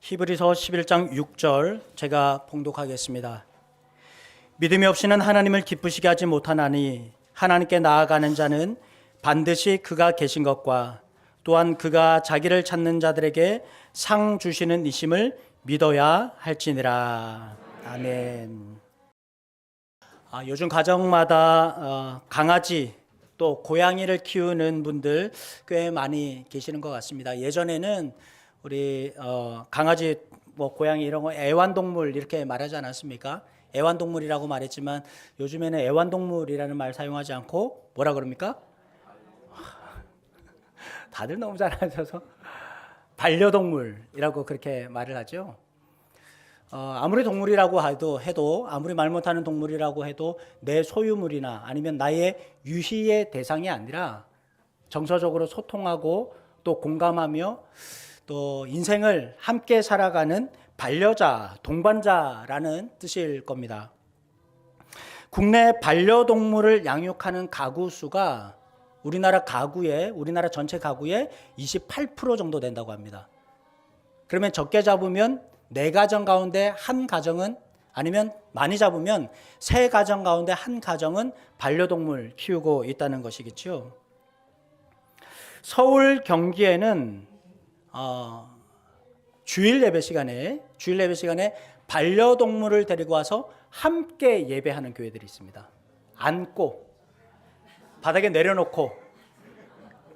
히브리서 11장 6절 제가 봉독하겠습니다. 믿음이 없이는 하나님을 기쁘시게 하지 못하나니 하나님께 나아가는 자는 반드시 그가 계신 것과 또한 그가 자기를 찾는 자들에게 상 주시는 이심을 믿어야 할지니라. 아멘. 요즘 가정마다 강아지 또 고양이를 키우는 분들 꽤 많이 계시는 것 같습니다. 예전에는 우리 강아지 고양이 이런 거 애완동물 이렇게 말하지 않았습니까? 애완동물이라고 말했지만 요즘에는 애완동물이라는 말 사용하지 않고 뭐라 그럽니까? 다들 너무 잘 아셔서 반려동물이라고 그렇게 말을 하죠. 아무리 동물이라고 해도 아무리 말 못하는 동물이라고 해도 내 소유물이나 아니면 나의 유희의 대상이 아니라 정서적으로 소통하고 또 공감하며 또 인생을 함께 살아가는 반려자, 동반자라는 뜻일 겁니다. 국내 반려동물을 양육하는 가구 수가 우리나라 전체 가구의 28% 정도 된다고 합니다. 그러면 적게 잡으면 4가정 가운데 한 가정은, 아니면 많이 잡으면 3가정 가운데 한 가정은 반려동물 키우고 있다는 것이겠죠. 서울 경기에는 주일 예배 시간에 반려동물을 데리고 와서 함께 예배하는 교회들이 있습니다. 안고 바닥에 내려놓고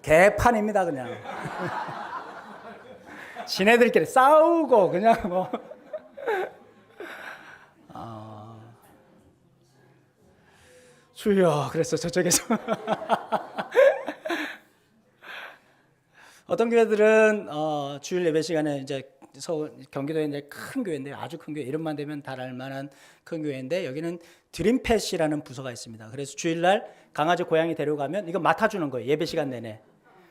개판입니다 그냥. 지네들끼리 싸우고 그냥 뭐. 주여 그랬어 저쪽에서. 어떤 교회들은 주일 예배 시간에 이제 서울 경기도에 이제 큰 교회인데, 아주 큰 교회, 이름만 되면 다 알만한 큰 교회인데, 여기는 드림펫이라는 부서가 있습니다. 그래서 주일날 강아지 고양이 데려가면 이거 맡아주는 거예요, 예배 시간 내내.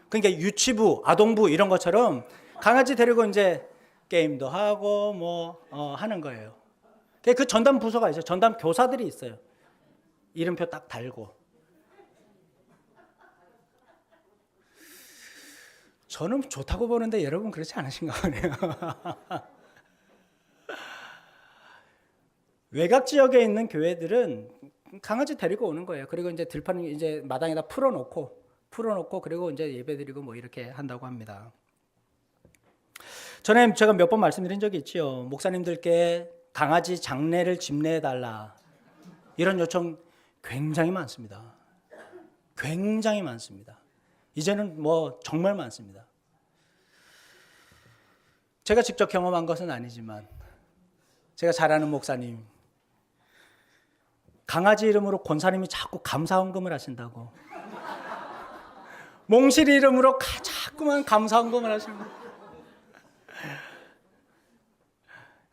그러니까 유치부, 아동부 이런 것처럼 강아지 데리고 이제 게임도 하고 하는 거예요. 그 전담 부서가 있어요. 전담 교사들이 있어요. 이름표 딱 달고. 저는 좋다고 보는데 여러분 그렇지 않으신가 보네요. 외곽 지역에 있는 교회들은 강아지 데리고 오는 거예요. 그리고 이제 들판 이제 마당에다 풀어놓고 그리고 이제 예배드리고 이렇게 한다고 합니다. 전에 제가 몇 번 말씀드린 적이 있죠. 목사님들께 강아지 장례를 집례해달라 이런 요청 굉장히 많습니다. 굉장히 많습니다. 이제는 정말 많습니다. 제가 직접 경험한 것은 아니지만 제가 잘 아는 목사님, 강아지 이름으로 권사님이 자꾸 감사헌금을 하신다고. 몽실 이름으로 자꾸만 감사헌금을 하시는 거예요.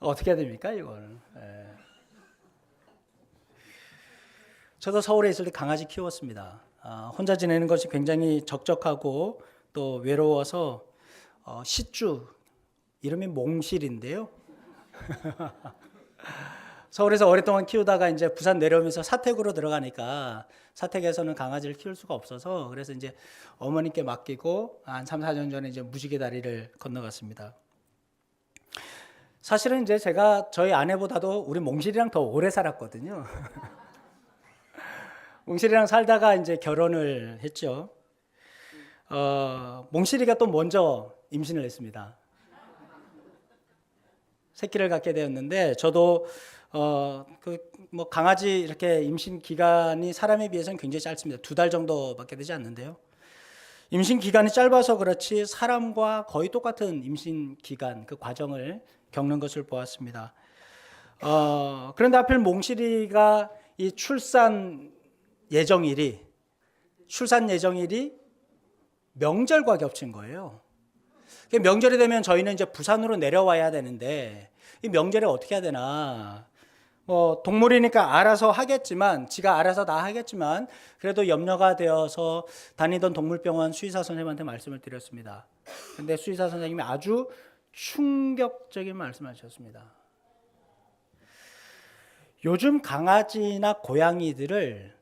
어떻게 해야 됩니까 이거는? 저도 서울에 있을 때 강아지 키웠습니다. 혼자 지내는 것이 굉장히 적적하고 또 외로워서 시주, 이름이 몽실인데요. 서울에서 오랫동안 키우다가 이제 부산 내려오면서 사택으로 들어가니까 사택에서는 강아지를 키울 수가 없어서, 그래서 이제 어머니께 맡기고 한 3, 4년 전에 이제 무지개 다리를 건너갔습니다. 사실은 이제 제가 저희 아내보다도 우리 몽실이랑 더 오래 살았거든요. 몽실이랑 살다가 이제 결혼을 했죠. 몽실이가 또 먼저 임신을 했습니다. 새끼를 갖게 되었는데, 저도 강아지 이렇게 임신 기간이 사람에 비해서는 굉장히 짧습니다. 2달 정도밖에 되지 않는데요. 임신 기간이 짧아서 그렇지 사람과 거의 똑같은 임신 기간, 그 과정을 겪는 것을 보았습니다. 그런데 하필 몽실이가 이 출산 예정일이 명절과 겹친 거예요. 명절이 되면 저희는 이제 부산으로 내려와야 되는데, 이 명절에 어떻게 해야 되나. 동물이니까 알아서 하겠지만, 지가 알아서 다 하겠지만, 그래도 염려가 되어서 다니던 동물병원 수의사 선생님한테 말씀을 드렸습니다. 근데 수의사 선생님이 아주 충격적인 말씀을 하셨습니다. 요즘 강아지나 고양이들을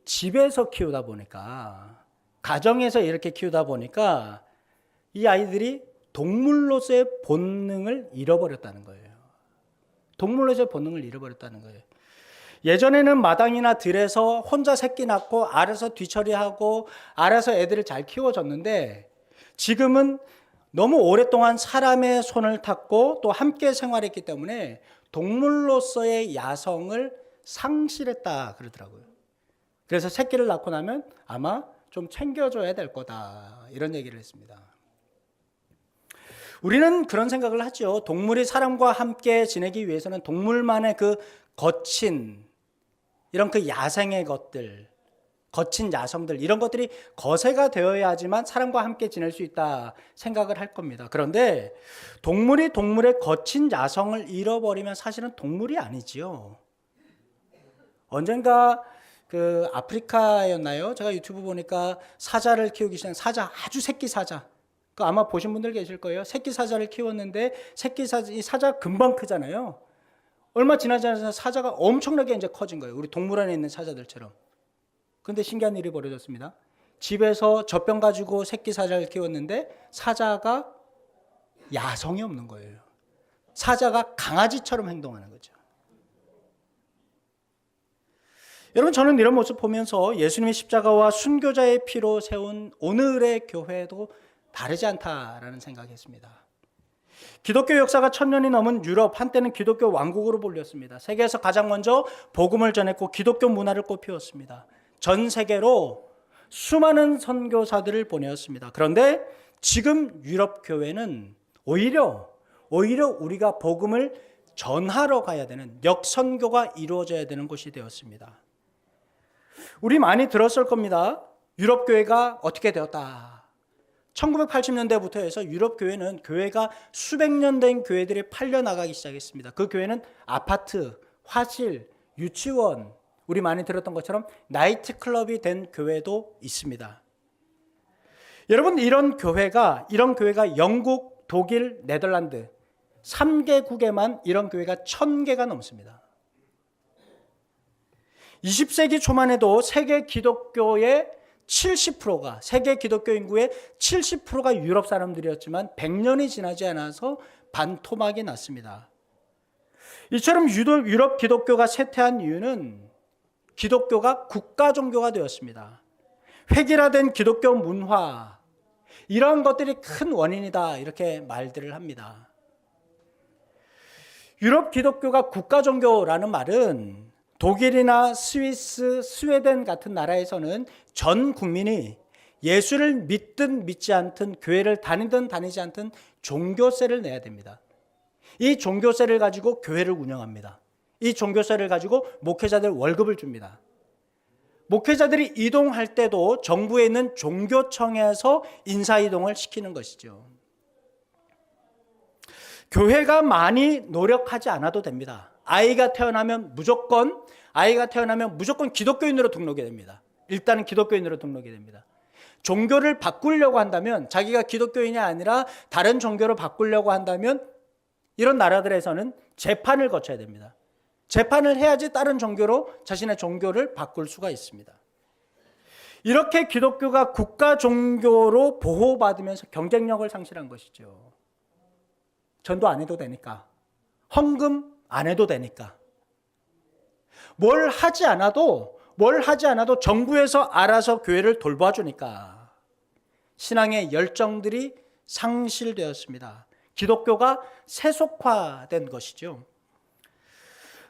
집에서 키우다 보니까, 가정에서 이렇게 키우다 보니까 이 아이들이 동물로서의 본능을 잃어버렸다는 거예요. 동물로서의 본능을 잃어버렸다는 거예요. 예전에는 마당이나 들에서 혼자 새끼 낳고 알아서 뒤처리하고 알아서 애들을 잘 키워줬는데 지금은 너무 오랫동안 사람의 손을 탔고 또 함께 생활했기 때문에 동물로서의 야성을 상실했다 그러더라고요. 그래서 새끼를 낳고 나면 아마 좀 챙겨줘야 될 거다 이런 얘기를 했습니다. 우리는 그런 생각을 하죠. 동물이 사람과 함께 지내기 위해서는 동물만의 그 거친 이런 그 야생의 것들, 거친 야성들 이런 것들이 거세가 되어야지만 사람과 함께 지낼 수 있다 생각을 할 겁니다. 그런데 동물이 동물의 거친 야성을 잃어버리면 사실은 동물이 아니지요. 언젠가 그 아프리카였나요? 제가 유튜브 보니까 사자를 키우기 시작한 사자, 아주 새끼 사자. 그 아마 보신 분들 계실 거예요. 새끼 사자를 키웠는데 이 사자 금방 크잖아요. 얼마 지나지 않아서 사자가 엄청나게 이제 커진 거예요. 우리 동물원에 있는 사자들처럼. 그런데 신기한 일이 벌어졌습니다. 집에서 젖병 가지고 새끼 사자를 키웠는데 사자가 야성이 없는 거예요. 사자가 강아지처럼 행동하는 거죠. 여러분, 저는 이런 모습 보면서 예수님의 십자가와 순교자의 피로 세운 오늘의 교회도 다르지 않다라는 생각을 했습니다. 기독교 역사가 1000년이 넘은 유럽, 한때는 기독교 왕국으로 불렸습니다. 세계에서 가장 먼저 복음을 전했고 기독교 문화를 꽃피웠습니다. 전 세계로 수많은 선교사들을 보내었습니다. 그런데 지금 유럽 교회는 오히려 우리가 복음을 전하러 가야 되는 역선교가 이루어져야 되는 곳이 되었습니다. 우리 많이 들었을 겁니다. 유럽 교회가 어떻게 되었다. 1980년대부터 해서 유럽 교회는 교회가 수백 년 된 교회들이 팔려나가기 시작했습니다. 그 교회는 아파트, 화실, 유치원, 우리 많이 들었던 것처럼 나이트클럽이 된 교회도 있습니다. 여러분, 이런 교회가 영국, 독일, 네덜란드 3개국에만 이런 교회가 1000개가 넘습니다. 20세기 초만 해도 세계 기독교의 70%가 세계 기독교 인구의 70%가 유럽 사람들이었지만 100년이 지나지 않아서 반토막이 났습니다. 이처럼 유럽 기독교가 쇠퇴한 이유는 기독교가 국가 종교가 되었습니다. 획일화된 기독교 문화, 이러한 것들이 큰 원인이다 이렇게 말들을 합니다. 유럽 기독교가 국가 종교라는 말은 독일이나 스위스, 스웨덴 같은 나라에서는 전 국민이 예수를 믿든 믿지 않든 교회를 다니든 다니지 않든 종교세를 내야 됩니다. 이 종교세를 가지고 교회를 운영합니다. 이 종교세를 가지고 목회자들 월급을 줍니다. 목회자들이 이동할 때도 정부에 있는 종교청에서 인사이동을 시키는 것이죠. 교회가 많이 노력하지 않아도 됩니다. 아이가 태어나면 무조건 기독교인으로 등록이 됩니다. 일단은 기독교인으로 등록이 됩니다. 종교를 바꾸려고 한다면, 자기가 기독교인이 아니라 다른 종교로 바꾸려고 한다면 이런 나라들에서는 재판을 거쳐야 됩니다. 재판을 해야지 다른 종교로 자신의 종교를 바꿀 수가 있습니다. 이렇게 기독교가 국가 종교로 보호받으면서 경쟁력을 상실한 것이죠. 전도 안 해도 되니까, 헌금 안 해도 되니까, 뭘 하지 않아도 정부에서 알아서 교회를 돌봐주니까 신앙의 열정들이 상실되었습니다. 기독교가 세속화된 것이죠.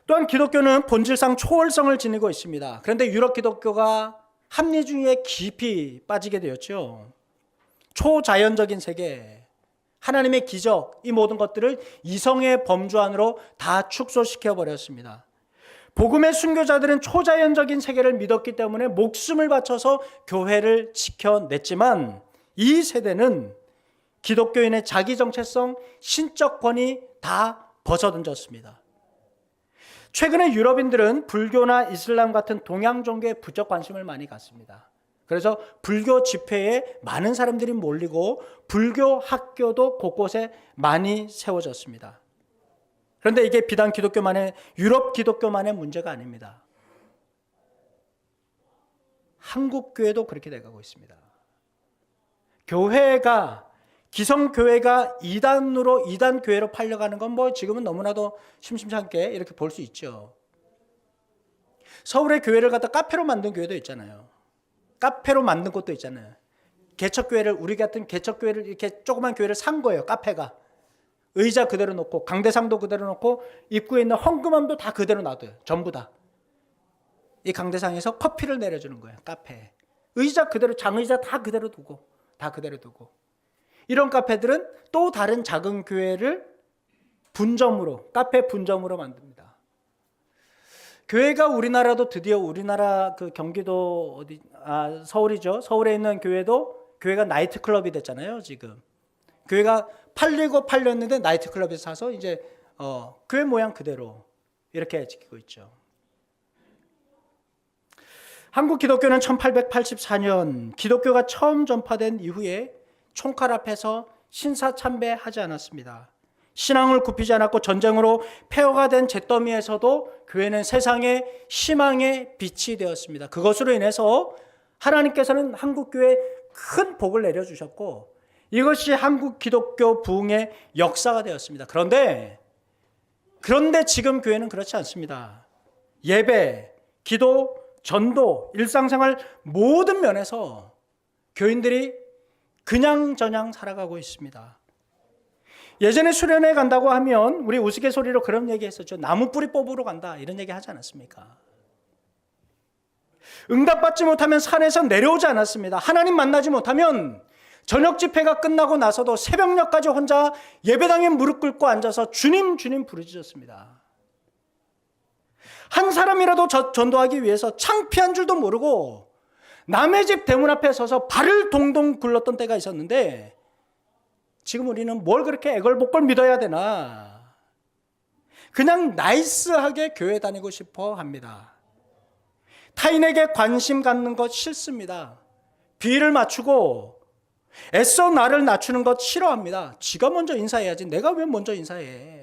또한 기독교는 본질상 초월성을 지니고 있습니다. 그런데 유럽 기독교가 합리주의에 깊이 빠지게 되었죠. 초자연적인 세계, 하나님의 기적, 이 모든 것들을 이성의 범주 안으로 다 축소시켜 버렸습니다. 복음의 순교자들은 초자연적인 세계를 믿었기 때문에 목숨을 바쳐서 교회를 지켜냈지만 이 세대는 기독교인의 자기 정체성, 신적 권위 다 벗어던졌습니다. 최근에 유럽인들은 불교나 이슬람 같은 동양 종교에 부쩍 관심을 많이 갖습니다. 그래서 불교 집회에 많은 사람들이 몰리고 불교 학교도 곳곳에 많이 세워졌습니다. 그런데 이게 비단 유럽 기독교만의 문제가 아닙니다. 한국 교회도 그렇게 돼가고 있습니다. 교회가 기성교회가 이단 교회로 팔려가는 건 뭐 지금은 너무나도 심심찮게 이렇게 볼 수 있죠. 서울의 교회를 갖다 카페로 만든 교회도 있잖아요. 카페로 만든 곳도 있잖아요. 개척교회를, 우리 같은 개척교회를 이렇게 조그만 교회를 산 거예요. 카페가. 의자 그대로 놓고 강대상도 그대로 놓고 입구에 있는 헌금함도 다 그대로 놔둬요. 전부 다. 이 강대상에서 커피를 내려주는 거예요. 카페. 의자 그대로, 장의자 다 그대로 두고, 다 그대로 두고. 이런 카페들은 또 다른 작은 교회를 분점으로, 카페 분점으로 만듭니다. 교회가 우리나라도 드디어 우리나라 그 경기도 서울이죠. 서울에 있는 교회가 나이트클럽이 됐잖아요, 지금. 교회가 팔렸는데 나이트클럽에서 사서 이제 교회 모양 그대로 이렇게 지키고 있죠. 한국 기독교는 1884년 기독교가 처음 전파된 이후에 총칼 앞에서 신사참배하지 않았습니다. 신앙을 굽히지 않았고 전쟁으로 폐허가 된 잿더미에서도 교회는 세상의 희망의 빛이 되었습니다. 그것으로 인해서 하나님께서는 한국교회에 큰 복을 내려주셨고 이것이 한국 기독교 부흥의 역사가 되었습니다. 그런데 지금 교회는 그렇지 않습니다. 예배, 기도, 전도, 일상생활 모든 면에서 교인들이 그냥저냥 살아가고 있습니다. 예전에 수련회 간다고 하면 우리 우스갯소리로 그런 얘기 했었죠. 나무 뿌리 뽑으러 간다 이런 얘기 하지 않았습니까? 응답받지 못하면 산에서 내려오지 않았습니다. 하나님 만나지 못하면 저녁 집회가 끝나고 나서도 새벽녘까지 혼자 예배당에 무릎 꿇고 앉아서 주님 주님 부르짖었습니다. 한 사람이라도 전도하기 위해서 창피한 줄도 모르고 남의 집 대문 앞에 서서 발을 동동 굴렀던 때가 있었는데 지금 우리는 뭘 그렇게 애걸복걸 믿어야 되나? 그냥 나이스하게 교회 다니고 싶어 합니다. 타인에게 관심 갖는 것 싫습니다. 비위를 맞추고 애써 나를 낮추는 것 싫어합니다. 지가 먼저 인사해야지 내가 왜 먼저 인사해.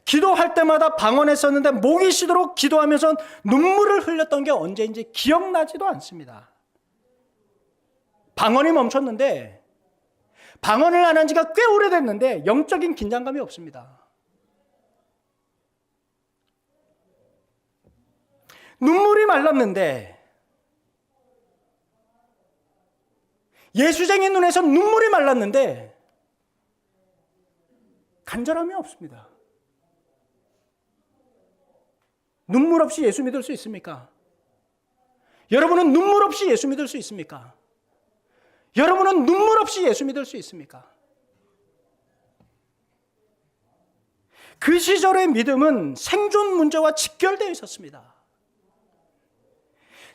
기도할 때마다 방언했었는데 목이 쉬도록 기도하면서 눈물을 흘렸던 게 언제인지 기억나지도 않습니다. 방언이 멈췄는데 방언을 안 한 지가 꽤 오래됐는데 영적인 긴장감이 없습니다. 눈물이 말랐는데 예수쟁이 눈에서 눈물이 말랐는데 간절함이 없습니다. 눈물 없이 예수 믿을 수 있습니까? 여러분은 눈물 없이 예수 믿을 수 있습니까? 여러분은 눈물 없이 예수 믿을 수 있습니까? 그 시절의 믿음은 생존 문제와 직결되어 있었습니다.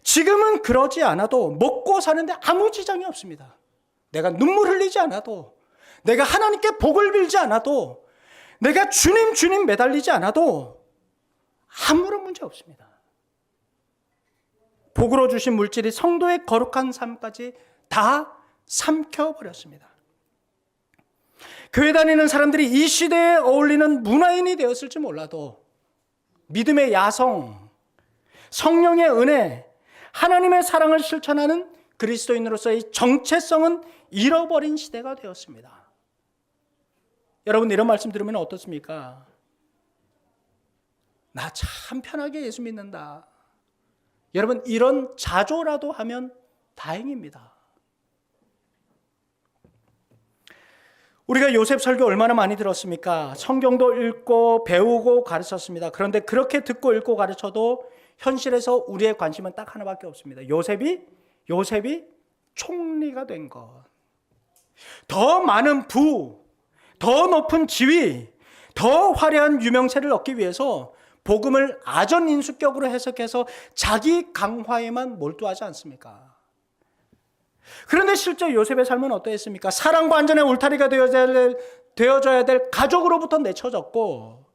지금은 그러지 않아도 먹고 사는데 아무 지장이 없습니다. 내가 눈물 흘리지 않아도, 내가 하나님께 복을 빌지 않아도, 내가 주님 매달리지 않아도 아무런 문제 없습니다. 복으로 주신 물질이 성도의 거룩한 삶까지 다 삼켜버렸습니다. 교회 다니는 사람들이 이 시대에 어울리는 문화인이 되었을지 몰라도 믿음의 야성, 성령의 은혜, 하나님의 사랑을 실천하는 그리스도인으로서의 정체성은 잃어버린 시대가 되었습니다. 여러분 이런 말씀 들으면 어떻습니까? 나 참 편하게 예수 믿는다. 여러분 이런 자조라도 하면 다행입니다. 우리가 요셉 설교 얼마나 많이 들었습니까? 성경도 읽고 배우고 가르쳤습니다. 그런데 그렇게 듣고 읽고 가르쳐도 현실에서 우리의 관심은 딱 하나밖에 없습니다. 요셉이 총리가 된 것. 더 많은 부, 더 높은 지위, 더 화려한 유명세를 얻기 위해서 복음을 아전인수격으로 해석해서 자기 강화에만 몰두하지 않습니까? 그런데 실제 요셉의 삶은 어떠했습니까? 사랑과 안전의 울타리가 되어줘야 될 가족으로부터 내쳐졌고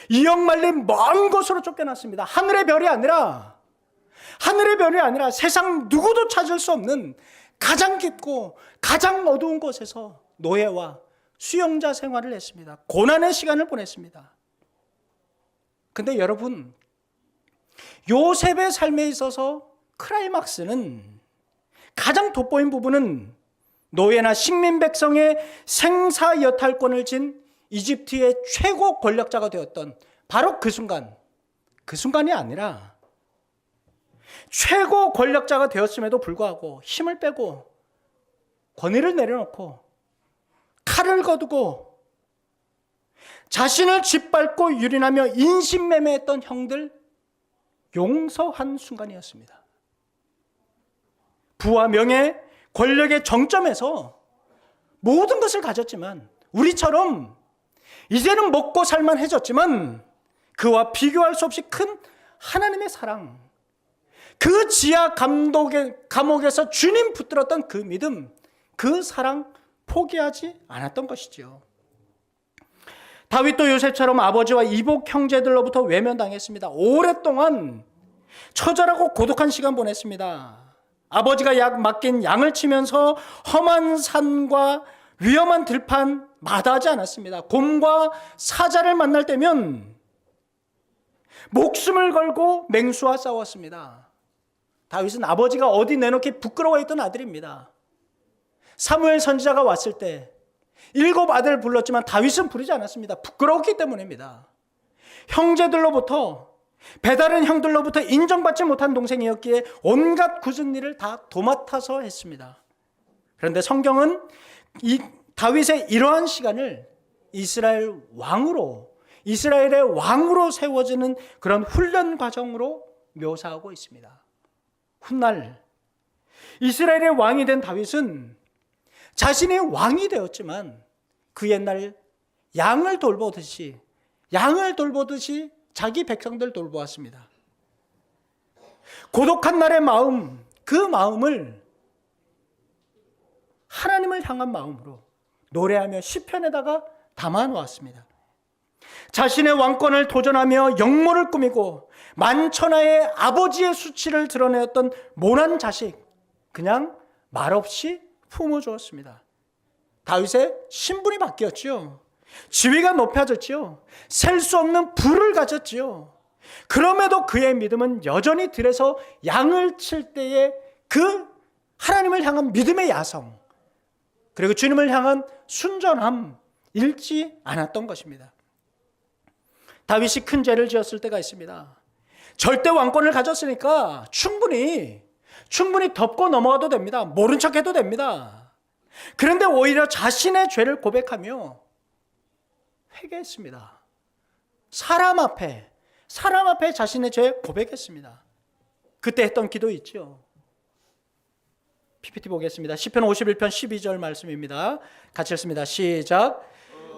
이역 말린 먼 곳으로 쫓겨났습니다. 하늘의 별이 아니라 세상 누구도 찾을 수 없는 가장 깊고 가장 어두운 곳에서 노예와 수용자 생활을 했습니다. 고난의 시간을 보냈습니다. 근데 여러분, 요셉의 삶에 있어서 클라이막스는, 가장 돋보인 부분은 노예나 식민 백성의 생사 여탈권을 진 이집트의 최고 권력자가 되었던 바로 그 순간이 아니라 최고 권력자가 되었음에도 불구하고 힘을 빼고 권위를 내려놓고 칼을 거두고 자신을 짓밟고 유린하며 인신매매했던 형들 용서한 순간이었습니다. 부와 명예, 권력의 정점에서 모든 것을 가졌지만 우리처럼 이제는 먹고 살만해졌지만 그와 비교할 수 없이 큰 하나님의 사랑, 그 지하 감옥에서 주님 붙들었던 그 믿음, 그 사랑 포기하지 않았던 것이지요. 다윗도 요셉처럼 아버지와 이복 형제들로부터 외면당했습니다. 오랫동안 처절하고 고독한 시간 보냈습니다. 아버지가 맡긴 양을 치면서 험한 산과 위험한 들판 마다하지 않았습니다. 곰과 사자를 만날 때면 목숨을 걸고 맹수와 싸웠습니다. 다윗은 아버지가 어디 내놓기 부끄러워했던 아들입니다. 사무엘 선지자가 왔을 때 7 아들을 불렀지만 다윗은 부르지 않았습니다. 부끄러웠기 때문입니다. 형제들로부터, 배다른 형들로부터 인정받지 못한 동생이었기에 온갖 굳은 일을 다 도맡아서 했습니다. 그런데 성경은 다윗의 이러한 시간을 이스라엘의 왕으로 세워지는 그런 훈련 과정으로 묘사하고 있습니다. 훗날 이스라엘의 왕이 된 다윗은 자신이 왕이 되었지만 그 옛날 양을 돌보듯이 자기 백성들 돌보았습니다. 고독한 날의 마음, 그 마음을 하나님을 향한 마음으로 노래하며 시편에다가 담아놓았습니다. 자신의 왕권을 도전하며 역모를 꾸미고 만천하의 아버지의 수치를 드러내었던 모난 자식, 그냥 말없이 품어주었습니다. 다윗의 신분이 바뀌었지요. 지위가 높아졌지요. 셀 수 없는 부를 가졌지요. 그럼에도 그의 믿음은 여전히 들에서 양을 칠 때의 그 하나님을 향한 믿음의 야성, 그리고 주님을 향한 순전함 잃지 않았던 것입니다. 다윗이 큰 죄를 지었을 때가 있습니다. 절대 왕권을 가졌으니까 충분히 덮고 넘어가도 됩니다. 모른 척해도 됩니다. 그런데 오히려 자신의 죄를 고백하며 회개했습니다. 사람 앞에 자신의 죄 고백했습니다. 그때 했던 기도 있죠. PPT 보겠습니다. 시편 51편 12절 말씀입니다. 같이 읽습니다. 시작.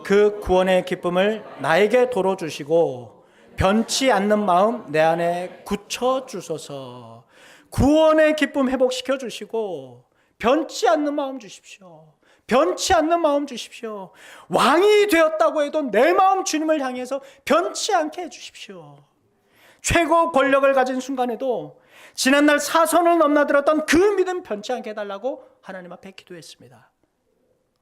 그 구원의 기쁨을 나에게 도로 주시고 변치 않는 마음 내 안에 굳혀 주소서. 구원의 기쁨 회복시켜 주시고 변치 않는 마음 주십시오. 변치 않는 마음 주십시오. 왕이 되었다고 해도 내 마음 주님을 향해서 변치 않게 해주십시오. 최고 권력을 가진 순간에도 지난날 사선을 넘나들었던 그 믿음 변치 않게 해달라고 하나님 앞에 기도했습니다.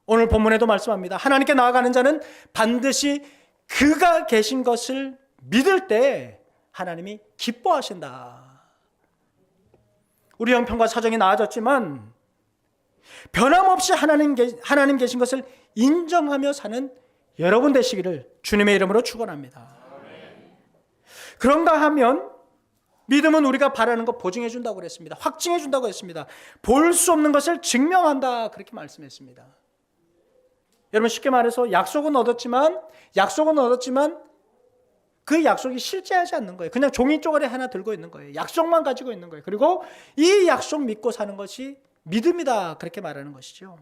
오늘 본문에도 말씀합니다. 하나님께 나아가는 자는 반드시 그가 계신 것을 믿을 때 하나님이 기뻐하신다. 우리 형편과 사정이 나아졌지만 변함없이 하나님 계신 것을 인정하며 사는 여러분 되시기를 주님의 이름으로 축원합니다. 그런가 하면 믿음은 우리가 바라는 것 보증해 준다고 그랬습니다. 확증해 준다고 했습니다. 볼 수 없는 것을 증명한다 그렇게 말씀했습니다. 여러분 쉽게 말해서 약속은 얻었지만 그 약속이 실제하지 않는 거예요. 그냥 종이 쪼가리 하나 들고 있는 거예요. 약속만 가지고 있는 거예요. 그리고 이 약속 믿고 사는 것이 믿음이다 그렇게 말하는 것이죠.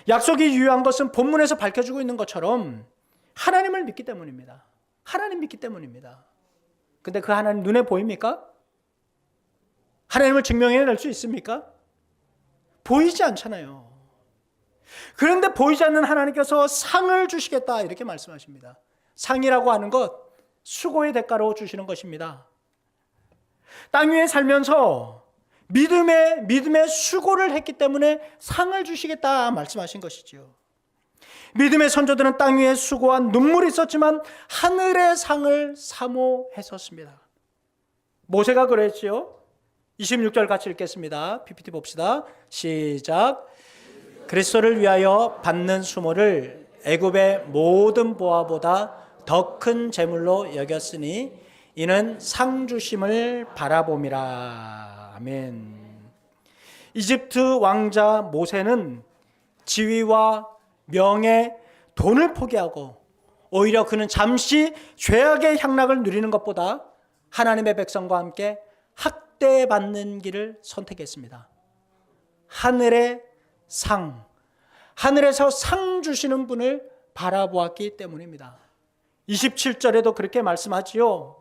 약속이 유효한 것은 본문에서 밝혀주고 있는 것처럼 하나님을 믿기 때문입니다. 하나님 믿기 때문입니다. 근데 그 하나님 눈에 보입니까? 하나님을 증명해낼 수 있습니까? 보이지 않잖아요. 그런데 보이지 않는 하나님께서 상을 주시겠다 이렇게 말씀하십니다. 상이라고 하는 것, 수고의 대가로 주시는 것입니다. 땅 위에 살면서 믿음의 수고를 했기 때문에 상을 주시겠다 말씀하신 것이죠. 믿음의 선조들은 땅 위에 수고한 눈물이 있었지만 하늘의 상을 사모했었습니다. 모세가 그랬지요. 26절 같이 읽겠습니다. PPT 봅시다. 시작. 그리스도를 위하여 받는 수모를 애굽의 모든 보화보다 더 큰 재물로 여겼으니 이는 상 주심을 바라봄이라. 아멘. 이집트 왕자 모세는 지위와 명예, 돈을 포기하고 오히려 그는 잠시 죄악의 향락을 누리는 것보다 하나님의 백성과 함께 학대받는 길을 선택했습니다. 하늘의 상, 하늘에서 상 주시는 분을 바라보았기 때문입니다. 27절에도 그렇게 말씀하지요.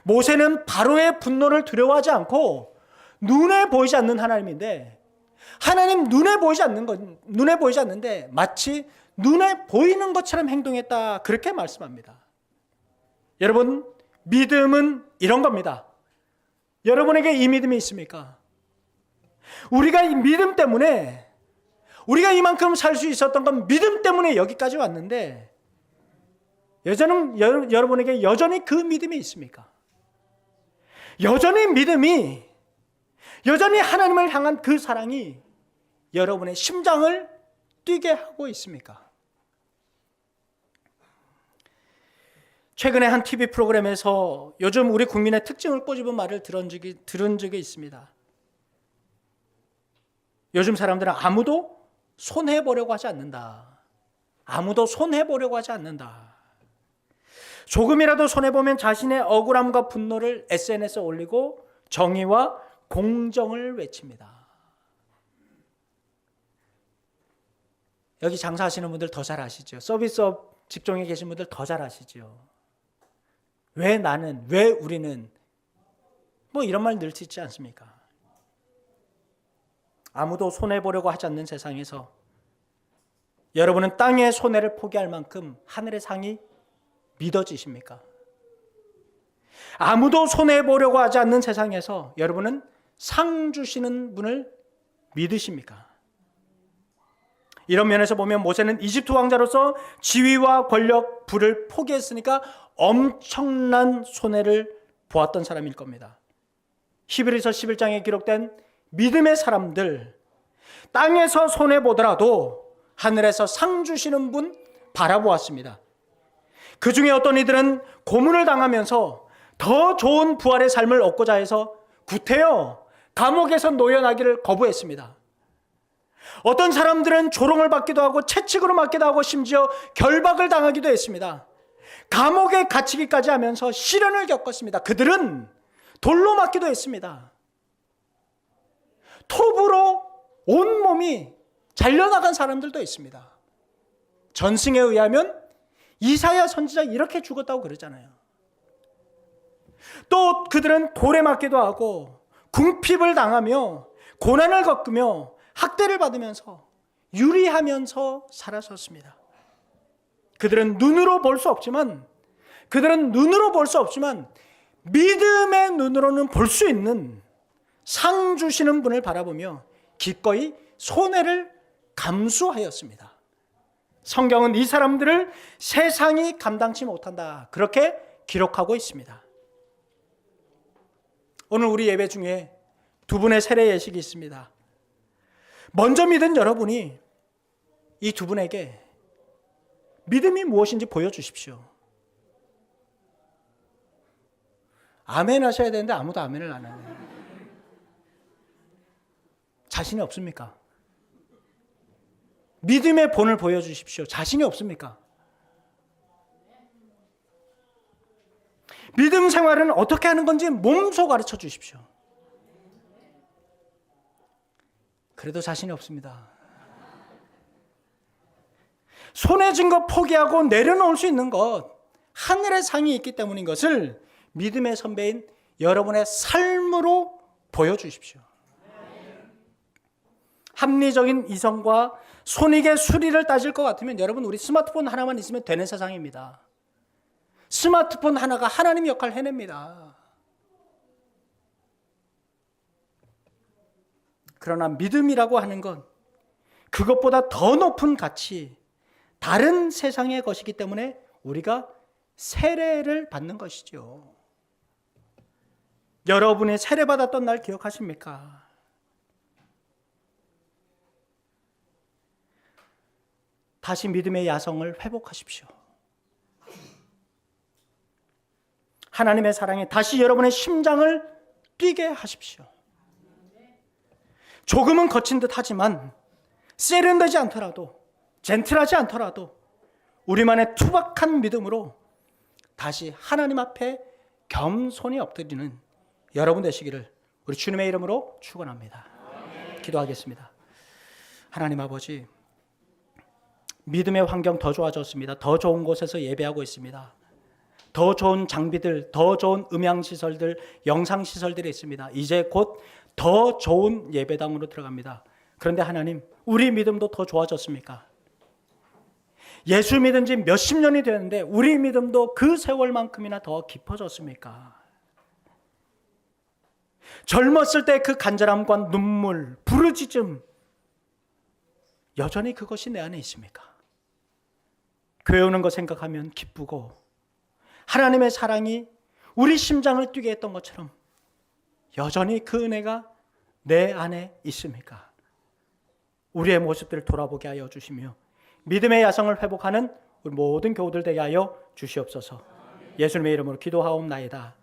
모세는 바로의 분노를 두려워하지 않고 눈에 보이지 않는 하나님인데, 하나님 눈에 보이지 않는데 마치 눈에 보이는 것처럼 행동했다, 그렇게 말씀합니다. 여러분, 믿음은 이런 겁니다. 여러분에게 이 믿음이 있습니까? 우리가 이 믿음 때문에, 우리가 이만큼 살 수 있었던 건 믿음 때문에 여기까지 왔는데, 여러분에게 여전히 그 믿음이 있습니까? 여전히 믿음이, 여전히 하나님을 향한 그 사랑이 여러분의 심장을 뛰게 하고 있습니까? 최근에 한 TV 프로그램에서 요즘 우리 국민의 특징을 꼬집은 말을 들은 적이 있습니다. 요즘 사람들은 아무도 손해보려고 하지 않는다. 아무도 손해보려고 하지 않는다. 조금이라도 손해보면 자신의 억울함과 분노를 SNS에 올리고 정의와 공정을 외칩니다. 여기 장사하시는 분들 더 잘 아시죠? 서비스업 직종에 계신 분들 더 잘 아시죠? 왜 나는, 왜 우리는, 뭐 이런 말 늘 듣지 않습니까? 아무도 손해보려고 하지 않는 세상에서 여러분은 땅의 손해를 포기할 만큼 하늘의 상이 믿어지십니까? 아무도 손해보려고 하지 않는 세상에서 여러분은 상 주시는 분을 믿으십니까? 이런 면에서 보면 모세는 이집트 왕자로서 지위와 권력, 부를 포기했으니까 엄청난 손해를 보았던 사람일 겁니다. 히브리서 11장에 기록된 믿음의 사람들, 땅에서 손해보더라도 하늘에서 상 주시는 분 바라보았습니다. 그 중에 어떤 이들은 고문을 당하면서 더 좋은 부활의 삶을 얻고자 해서 구태여 감옥에서 노연하기를 거부했습니다. 어떤 사람들은 조롱을 받기도 하고 채찍으로 맞기도 하고 심지어 결박을 당하기도 했습니다. 감옥에 갇히기까지 하면서 시련을 겪었습니다. 그들은 돌로 맞기도 했습니다. 톱으로 온몸이 잘려나간 사람들도 있습니다. 전승에 의하면 이사야 선지자 이렇게 죽었다고 그러잖아요. 또 그들은 돌에 맞기도 하고 궁핍을 당하며 고난을 겪으며 학대를 받으면서 유리하면서 살아섰습니다. 그들은 눈으로 볼 수 없지만 믿음의 눈으로는 볼 수 있는 상 주시는 분을 바라보며 기꺼이 손해를 감수하였습니다. 성경은 이 사람들을 세상이 감당치 못한다, 그렇게 기록하고 있습니다. 오늘 우리 예배 중에 두 분의 세례 예식이 있습니다. 먼저 믿은 여러분이 이 두 분에게 믿음이 무엇인지 보여주십시오. 아멘 하셔야 되는데 아무도 아멘을 안 하네요. 자신이 없습니까? 믿음의 본을 보여주십시오. 자신이 없습니까? 믿음 생활은 어떻게 하는 건지 몸소 가르쳐 주십시오. 그래도 자신이 없습니다. 손해진 것 포기하고 내려놓을 수 있는 것, 하늘의 상이 있기 때문인 것을 믿음의 선배인 여러분의 삶으로 보여주십시오. 합리적인 이성과 손익의 수리를 따질 것 같으면 여러분, 우리 스마트폰 하나만 있으면 되는 세상입니다. 스마트폰 하나가 하나님 역할을 해냅니다. 그러나 믿음이라고 하는 건 그것보다 더 높은 가치, 다른 세상의 것이기 때문에 우리가 세례를 받는 것이죠. 여러분이 세례받았던 날 기억하십니까? 다시 믿음의 야성을 회복하십시오. 하나님의 사랑이 다시 여러분의 심장을 뛰게 하십시오. 조금은 거친 듯 하지만 세련되지 않더라도, 젠틀하지 않더라도 우리만의 투박한 믿음으로 다시 하나님 앞에 겸손히 엎드리는 여러분 되시기를 우리 주님의 이름으로 축원합니다. 기도하겠습니다. 하나님 아버지, 믿음의 환경 더 좋아졌습니다. 더 좋은 곳에서 예배하고 있습니다. 더 좋은 장비들, 더 좋은 음향시설들, 영상시설들이 있습니다. 이제 곧 더 좋은 예배당으로 들어갑니다. 그런데 하나님, 우리 믿음도 더 좋아졌습니까? 예수 믿은 지 몇십 년이 되었는데 우리 믿음도 그 세월만큼이나 더 깊어졌습니까? 젊었을 때 그 간절함과 눈물, 부르짖음, 여전히 그것이 내 안에 있습니까? 교회 오는 거 생각하면 기쁘고 하나님의 사랑이 우리 심장을 뛰게 했던 것처럼 여전히 그 은혜가 내 안에 있습니까? 우리의 모습들을 돌아보게 하여 주시며 믿음의 야성을 회복하는 우리 모든 교우들 되게 하여 주시옵소서. 예수님의 이름으로 기도하옵나이다.